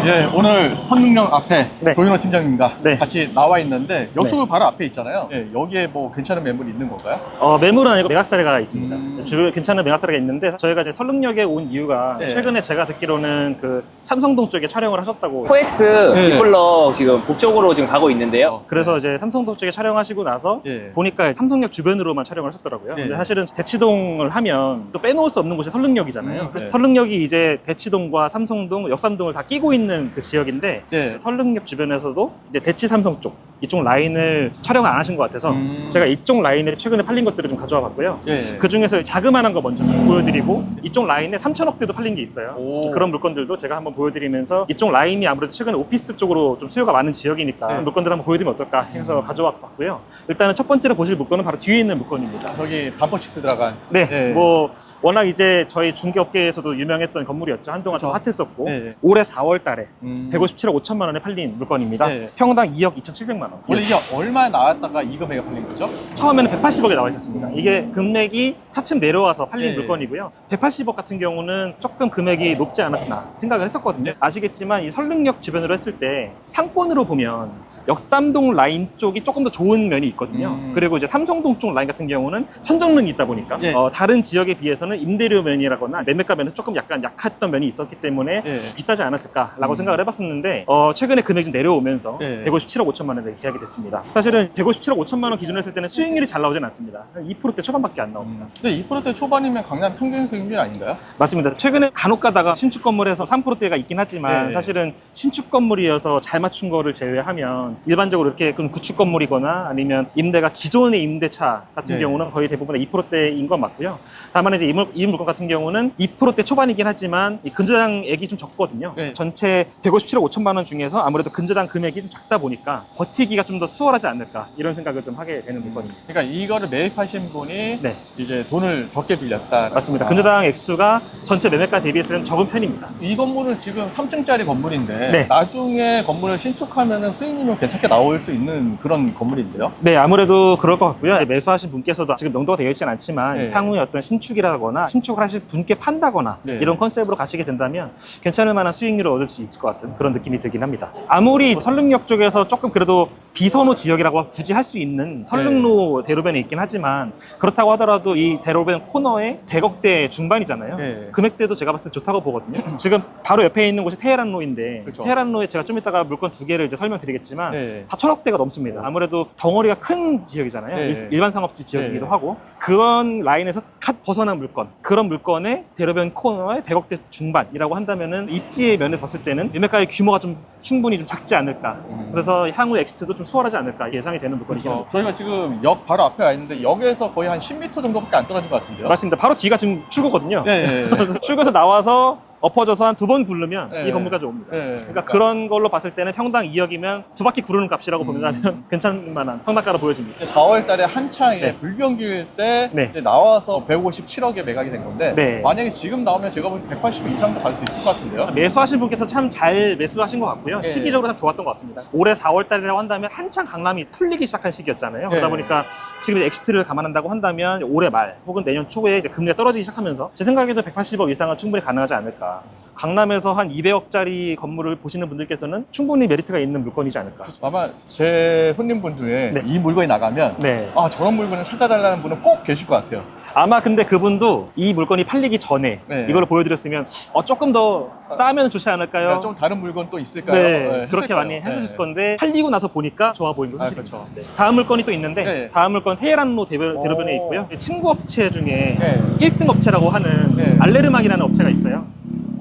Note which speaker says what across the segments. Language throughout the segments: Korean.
Speaker 1: 예, 오늘 선릉역 앞에
Speaker 2: 네.
Speaker 1: 조인호 팀장님과
Speaker 2: 네.
Speaker 1: 같이 나와 있는데 역축을
Speaker 2: 네.
Speaker 1: 바로 앞에 있잖아요. 예, 여기에 뭐 괜찮은 매물이 있는 건가요?
Speaker 2: 매물은 아니고 메가세레가 있습니다. 주변에 괜찮은 메가세레가 있는데 저희가 이제 설릉역에 온 이유가
Speaker 1: 네.
Speaker 2: 최근에 제가 듣기로는 그 삼성동 쪽에 촬영을 하셨다고.
Speaker 3: 코엑스
Speaker 1: 네.
Speaker 3: 디플러 지금 북쪽으로 지금 가고 있는데요.
Speaker 2: 그래서 이제 삼성동 쪽에 촬영하시고 나서
Speaker 1: 예.
Speaker 2: 보니까 삼성역 주변으로만 촬영을 하셨더라고요.
Speaker 1: 네.
Speaker 2: 근데 사실은 대치동을 하면 또 빼놓을 수 없는 곳이 설릉역이잖아요. 그래서
Speaker 1: 네.
Speaker 2: 설릉역이 이제 대치동과 삼성동, 역삼동을 다 끼고 있는 그 지역인데
Speaker 1: 예.
Speaker 2: 설릉역 주변에서도 이제 대치 삼성 쪽 이쪽 라인을 촬영을 안 하신 것 같아서 제가 이쪽 라인에 최근에 팔린 것들을 좀 가져와 봤고요.
Speaker 1: 예.
Speaker 2: 그 중에서 자그마한 거 먼저 보여드리고 이쪽 라인에 3천억대도 팔린 게 있어요.
Speaker 1: 오.
Speaker 2: 그런 물건들도 제가 한번 보여드리면서 이쪽 라인이 아무래도 최근에 오피스 쪽으로 좀 수요가 많은 지역이니까
Speaker 1: 네.
Speaker 2: 물건들 한번 보여드리면 어떨까 해서 가져와 봤고요. 일단은 첫 번째로 보실 물건은 바로 뒤에 있는 물건입니다.
Speaker 1: 저기 반포식스 들어간.
Speaker 2: 네,
Speaker 1: 예.
Speaker 2: 뭐 워낙 이제 저희 중개업계에서도 유명했던 건물이었죠. 한동안 좀
Speaker 1: 그렇죠.
Speaker 2: 핫했었고
Speaker 1: 네.
Speaker 2: 올해 4월 달에
Speaker 1: 157억
Speaker 2: 157억 5천만 원에 팔린 물건입니다.
Speaker 1: 네.
Speaker 2: 평당 2억 2,700만 원.
Speaker 1: 원래 이게 얼마 나왔다가 이 금액에 팔린 거죠?
Speaker 2: 처음에는 180억에 나와 있었습니다. 이게 금액이 차츰 내려와서 팔린
Speaker 1: 네.
Speaker 2: 물건이고요. 180억 같은 경우는 조금 금액이 높지 않았나 생각을 했었거든요. 아시겠지만 이 설릉역 주변으로 했을 때 상권으로 보면 역삼동 라인 쪽이 조금 더 좋은 면이 있거든요. 그리고 이제 삼성동 쪽 라인 같은 경우는 선정릉이 있다 보니까
Speaker 1: 예.
Speaker 2: 다른 지역에 비해서는 임대료 면이라거나 매매가 면에서 조금 약간 약했던 면이 있었기 때문에
Speaker 1: 예.
Speaker 2: 비싸지 않았을까라고 생각을 해봤었는데 최근에 금액이 좀 내려오면서
Speaker 1: 예.
Speaker 2: 157억 5천만 원에 계약이 됐습니다. 사실은 157억 5천만 원 기준으로 했을 때는 수익률이 잘 나오진 않습니다. 한 2%대 초반밖에 안 나옵니다.
Speaker 1: 근데 2%대 초반이면 강남 평균 수익률 아닌가요?
Speaker 2: 맞습니다. 최근에 간혹 가다가 신축 건물에서 3%대가 있긴 하지만
Speaker 1: 예.
Speaker 2: 사실은 신축 건물이어서 잘 맞춘 거를 제외하면 일반적으로 이렇게 그 구축 건물이거나 아니면 임대가 기존의 임대차 같은
Speaker 1: 네.
Speaker 2: 경우는 거의 대부분 2%대인 건 맞고요. 다만 이제 이 물건 같은 경우는 2%대 초반이긴 하지만 이 근저당액이 좀 적거든요.
Speaker 1: 네.
Speaker 2: 전체 157억 5천만 원 중에서 아무래도 근저당 금액이 좀 작다 보니까 버티기가 좀 더 수월하지 않을까 이런 생각을 좀 하게 되는 물건입니다.
Speaker 1: 그러니까 이거를 매입하신 분이
Speaker 2: 네.
Speaker 1: 이제 돈을 적게 빌렸다.
Speaker 2: 맞습니다. 근저당 액수가 전체 매매가 대비해서는 적은 편입니다.
Speaker 1: 이 건물은 지금 3층짜리 건물인데
Speaker 2: 네.
Speaker 1: 나중에 건물을 신축하면 수익률이 괜찮게 나올 수 있는 그런 건물인데요.
Speaker 2: 네, 아무래도 그럴 것 같고요. 매수하신 분께서도 지금 명도가 되어 있지는 않지만
Speaker 1: 네.
Speaker 2: 향후에 어떤 신축이라거나 신축을 하실 분께 판다거나
Speaker 1: 네.
Speaker 2: 이런 컨셉으로 가시게 된다면 괜찮을 만한 수익률을 얻을 수 있을 것 같은 그런 느낌이 들긴 합니다. 아무리 설릉역 쪽에서 조금 그래도 비선호 지역이라고 굳이 할 수 있는 설릉로 대로변에 있긴 하지만 그렇다고 하더라도 이 대로변 코너에 100억대 중반이잖아요.
Speaker 1: 네.
Speaker 2: 금액대도 제가 봤을 때 좋다고 보거든요. 지금 바로 옆에 있는 곳이 테헤란로인데
Speaker 1: 그렇죠.
Speaker 2: 테헤란로에 제가 좀 이따가 물건 두 개를 이제 설명드리겠지만
Speaker 1: 네.
Speaker 2: 다 1,000억대가 넘습니다. 아무래도 덩어리가 큰 지역이잖아요.
Speaker 1: 네.
Speaker 2: 일반 상업지 지역이기도
Speaker 1: 네.
Speaker 2: 하고 그런 라인에서 갓 벗어난 물건 그런 물건에 대로변 코너에 100억대 중반이라고 한다면은 입지의 면에서 봤을 때는 매매가의 규모가 좀 충분히 좀 작지 않을까. 그래서 향후 엑시트도 좀 수월하지 않을까 예상이 되는 물건이죠.
Speaker 1: 그렇죠. 저희가 지금 역 바로 앞에 와 있는데 역에서 거의 한 10m 정도밖에 안 떨어진 것 같은데요.
Speaker 2: 맞습니다. 바로 뒤가 지금 출구거든요.
Speaker 1: 네.
Speaker 2: 출구에서 나와서 엎어져서 한 2번 굴르면
Speaker 1: 네.
Speaker 2: 이 건물까지 옵니다.
Speaker 1: 네.
Speaker 2: 그러니까 그런 걸로 봤을 때는 평당 2억이면 2바퀴 구르는 값이라고 보면 괜찮을 만한 평당가로 보여집니다.
Speaker 1: 4월 달에 한창
Speaker 2: 네.
Speaker 1: 불경기일 때
Speaker 2: 네.
Speaker 1: 이제 나와서 157억에 매각이 된 건데
Speaker 2: 네.
Speaker 1: 만약에 지금 나오면 제가 보기엔 180억 이상도 갈 수 있을 것 같은데요.
Speaker 2: 매수하신 분께서 참 잘 매수하신 것 같고요.
Speaker 1: 네.
Speaker 2: 시기적으로 참 좋았던 것 같습니다. 올해 4월 달이라고 한다면 한창 강남이 풀리기 시작한 시기였잖아요. 그러다
Speaker 1: 네.
Speaker 2: 보니까 지금 엑시트를 감안한다고 한다면 올해 말 혹은 내년 초에 이제 금리가 떨어지기 시작하면서 제 생각에도 180억 이상은 충분히 가능하지 않을까. 강남에서 한 200억짜리 건물을 보시는 분들께서는 충분히 메리트가 있는 물건이지 않을까.
Speaker 1: 아마 제 손님분 중에
Speaker 2: 네.
Speaker 1: 이 물건이 나가면
Speaker 2: 네.
Speaker 1: 아 저런 물건을 찾아달라는 분은 꼭 계실 것 같아요.
Speaker 2: 아마 근데 그분도 이 물건이 팔리기 전에
Speaker 1: 네.
Speaker 2: 이걸 보여드렸으면 조금 더 싸면 좋지 않을까요?
Speaker 1: 그러니까 좀 다른 물건 또 있을까요?
Speaker 2: 네,
Speaker 1: 했을
Speaker 2: 그렇게
Speaker 1: 거예요.
Speaker 2: 많이 해주실
Speaker 1: 네.
Speaker 2: 건데 팔리고 나서 보니까 좋아 보이는 거
Speaker 1: 아,
Speaker 2: 사실입니다.
Speaker 1: 그렇죠.
Speaker 2: 네. 다음 물건이 또 있는데
Speaker 1: 네.
Speaker 2: 다음 물건 테헤란로 대로변에
Speaker 1: 오.
Speaker 2: 있고요. 친구 업체 중에
Speaker 1: 네.
Speaker 2: 1등 업체라고 하는
Speaker 1: 네.
Speaker 2: 알레르막이라는 업체가 있어요.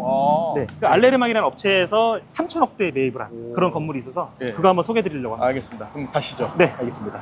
Speaker 1: 아,
Speaker 2: 네. 그 알레르막이라는 업체에서 3천억대 매입을 한 그런 건물이 있어서
Speaker 1: 네.
Speaker 2: 그거 한번 소개해드리려고 합니다.
Speaker 1: 알겠습니다. 그럼 가시죠.
Speaker 2: 네, 알겠습니다.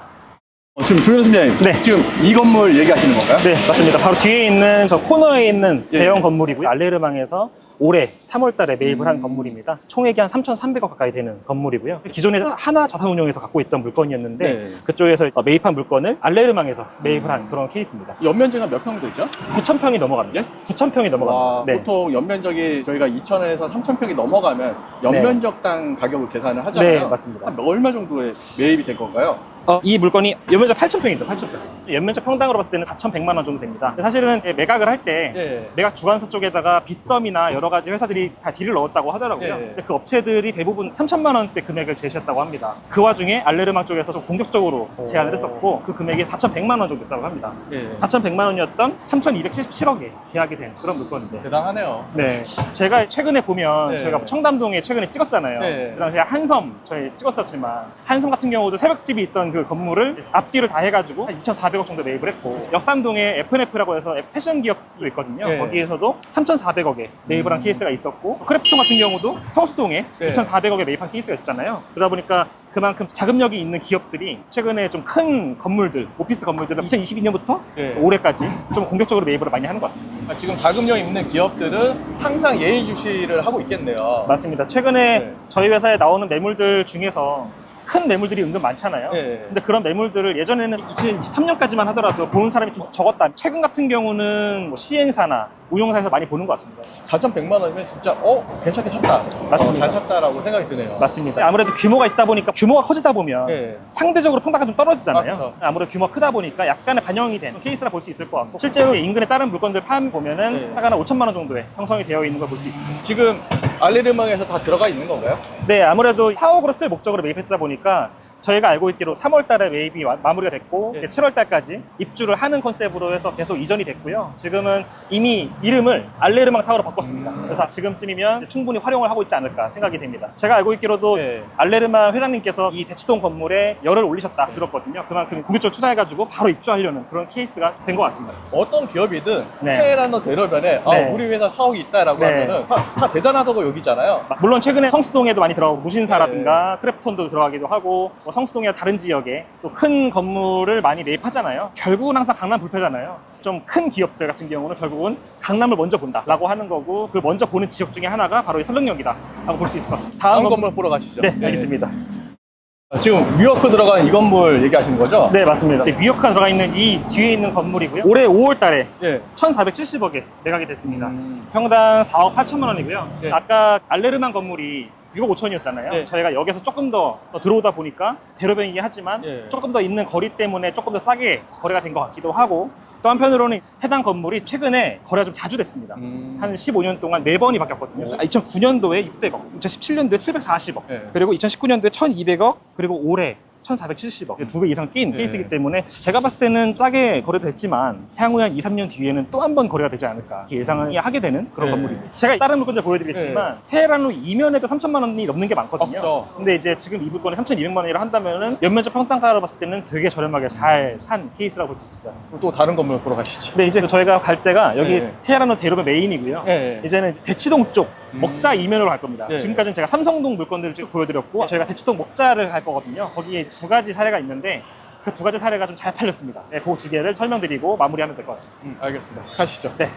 Speaker 1: 지금 조현호 팀장님,
Speaker 2: 네.
Speaker 1: 지금 이 건물 얘기하시는 건가요?
Speaker 2: 네, 맞습니다. 바로 뒤에 있는 저 코너에 있는
Speaker 1: 예.
Speaker 2: 대형 건물이고요. 알레르망에서 올해 3월 달에 매입을 한 건물입니다. 총액이 한 3,300억 가까이 되는 건물이고요. 기존에 하나 자산운용에서 갖고 있던 물건이었는데
Speaker 1: 네.
Speaker 2: 그쪽에서 매입한 물건을 알레르망에서 매입을 한 그런 케이스입니다.
Speaker 1: 연면적이 몇 평 되죠?
Speaker 2: 9,000평이 넘어갑니다.
Speaker 1: 예?
Speaker 2: 9,000평이 넘어갑니다.
Speaker 1: 와,
Speaker 2: 네.
Speaker 1: 보통 연면적이 저희가 2,000에서 3,000평이 넘어가면 연면적당 가격을 계산을 하잖아요.
Speaker 2: 네, 맞습니다.
Speaker 1: 한 얼마 정도에 매입이 된 건가요?
Speaker 2: 이 물건이 연면적 8,000평입니다. 8,000평. 연면적 평당으로 봤을 때는 4,100만 원 정도 됩니다. 사실은 매각을 할 때
Speaker 1: 예.
Speaker 2: 매각 주관서 쪽에다가 빗썸이나 여러 여러 가지 회사들이 다 딜을 넣었다고 하더라고요.
Speaker 1: 예.
Speaker 2: 근데 그 업체들이 대부분 3천만 원대 금액을 제시했다고 합니다. 그 와중에 알레르망 쪽에서 좀 공격적으로 제안을 했었고 그 금액이 4,100만 원 정도 됐다고 합니다.
Speaker 1: 예.
Speaker 2: 4,100만 원이었던 3,277억에 계약이 된 그런 물건인데.
Speaker 1: 대단하네요.
Speaker 2: 네. 제가 최근에 보면
Speaker 1: 네.
Speaker 2: 저희가 청담동에 최근에 찍었잖아요.
Speaker 1: 네.
Speaker 2: 그 당시에 한섬 저희 찍었었지만 한섬 같은 경우도 새벽집이 있던 그 건물을 앞뒤를 다 해가지고 한 2,400억 정도 매입을 했고 역삼동에 FNF라고 해서 패션 기업도 있거든요.
Speaker 1: 네.
Speaker 2: 거기에서도 3,400억에 매입을 한 케이스가 있었고 크래프톤 같은 경우도 성수동에
Speaker 1: 네.
Speaker 2: 2,400억에 매입한 케이스가 있었잖아요. 그러다 보니까 그만큼 자금력이 있는 기업들이 최근에 좀 큰 건물들, 오피스 건물들을 2022년부터
Speaker 1: 네.
Speaker 2: 올해까지 좀 공격적으로 매입을 많이 하는 것 같습니다.
Speaker 1: 아, 지금 자금력 있는 기업들은 항상 예의주시를 하고 있겠네요.
Speaker 2: 맞습니다. 최근에
Speaker 1: 네.
Speaker 2: 저희 회사에 나오는 매물들 중에서 큰 매물들이 은근 많잖아요.
Speaker 1: 네.
Speaker 2: 근데 그런 매물들을 예전에는 2023년까지만 하더라도 보는 사람이 좀 적었다. 최근 같은 경우는 뭐 시행사나 운용사에서 많이 보는 것 같습니다.
Speaker 1: 4,100만 원이면 진짜 괜찮게 샀다.
Speaker 2: 맞습니다.
Speaker 1: 잘 샀다라고 생각이 드네요.
Speaker 2: 맞습니다. 아무래도 규모가 있다 보니까 규모가 커지다 보면
Speaker 1: 네.
Speaker 2: 상대적으로 평가가 좀 떨어지잖아요.
Speaker 1: 맞죠.
Speaker 2: 아무래도 규모가 크다 보니까 약간의 반영이 된 케이스라 볼 수 있을 것 같고 실제로 인근의 다른 물건들 판 보면은
Speaker 1: 네.
Speaker 2: 하나가 5천만 원 정도에 형성이 되어 있는 걸 볼 수 있습니다.
Speaker 1: 지금 알레르망에서 다 들어가 있는 건가요?
Speaker 2: 네, 아무래도 사옥으로 쓸 목적으로 매입했다 보니까 저희가 알고 있기로 3월 달에 매입이 마무리가 됐고
Speaker 1: 네.
Speaker 2: 이제 7월 달까지 입주를 하는 컨셉으로 해서 계속 이전이 됐고요. 지금은 이미 이름을 알레르망 타워로 바꿨습니다. 그래서 지금쯤이면 충분히 활용을 하고 있지 않을까 생각이 됩니다. 제가 알고 있기로도
Speaker 1: 네.
Speaker 2: 알레르망 회장님께서 이 대치동 건물에 열을 올리셨다 들었거든요. 그만큼 공격적으로 투자해가지고 바로 입주하려는 그런 케이스가 된 것 같습니다.
Speaker 1: 어떤 기업이든
Speaker 2: 네.
Speaker 1: 테헤란로 대로변에
Speaker 2: 네.
Speaker 1: 우리 회사 사옥이 있다라고
Speaker 2: 네.
Speaker 1: 하면은 다 대단하다고 여기잖아요.
Speaker 2: 물론 최근에 성수동에도 많이 들어가고 무신사라든가 크래프톤도 들어가기도 하고 뭐 성수동이나 다른 지역에 또 큰 건물을 많이 매입하잖아요. 결국은 항상 강남 불패잖아요. 좀 큰 기업들 같은 경우는 결국은 강남을 먼저 본다라고 하는 거고 그 먼저 보는 지역 중에 하나가 바로 이 설릉역이다 라고 볼 수 있을 것 같습니다.
Speaker 1: 다음 건물 보러 가시죠.
Speaker 2: 네, 알겠습니다.
Speaker 1: 지금 뮤어크 들어간 이 건물 얘기하시는 거죠?
Speaker 2: 네, 맞습니다. 뮤어크가 들어가 있는 이 뒤에 있는 건물이고요. 올해 5월 달에
Speaker 1: 예.
Speaker 2: 1,470억에 매각이 됐습니다. 평당 4억 8천만 원이고요.
Speaker 1: 네.
Speaker 2: 아까 알레르만 건물이 6억 5천이었잖아요.
Speaker 1: 네.
Speaker 2: 저희가 여기서 조금 더 들어오다 보니까 대로변이긴 하지만
Speaker 1: 예.
Speaker 2: 조금 더 있는 거리 때문에 조금 더 싸게 거래가 된 것 같기도 하고 또 한편으로는 해당 건물이 최근에 거래가 좀 자주 됐습니다. 한 15년 동안 4번이 바뀌었거든요. 2009년도에 600억, 2017년도에 740억,
Speaker 1: 예.
Speaker 2: 그리고 2019년도에 1200억, 그리고 올해 1,470억. 2배 이상 뛴
Speaker 1: 네.
Speaker 2: 케이스이기 때문에 제가 봤을 때는 싸게 거래됐지만 향후 한 2, 3년 뒤에는 또 한 번 거래가 되지 않을까 이렇게 예상을 하게 되는 그런
Speaker 1: 네.
Speaker 2: 건물입니다. 제가 다른 물건들 보여드리겠지만 테헤란로 이면에도 3천만 원이 넘는 게 많거든요.
Speaker 1: 없죠.
Speaker 2: 근데 이제 지금 이 물건이 3,200만 원이라 한다면은 연면적 평당가로 봤을 때는 되게 저렴하게 잘 산 케이스라고 볼 수 있을 것 같습니다.
Speaker 1: 또 다른 건물 보러 가시죠.
Speaker 2: 근데 이제 저희가 갈 때가 여기
Speaker 1: 네.
Speaker 2: 테헤란로 대로변 메인이고요.
Speaker 1: 네.
Speaker 2: 이제는 대치동 쪽 먹자 이면으로 갈 겁니다.
Speaker 1: 네.
Speaker 2: 지금까지는 제가 삼성동 물건들을 쭉 보여드렸고 저희가 대치동 먹자를 갈 거거든요. 거기에 2가지 사례가 있는데 그 2가지 사례가 좀 잘 팔렸습니다. 네, 그 2개를 설명드리고 마무리하면 될 것 같습니다.
Speaker 1: 알겠습니다. 가시죠.
Speaker 2: 네.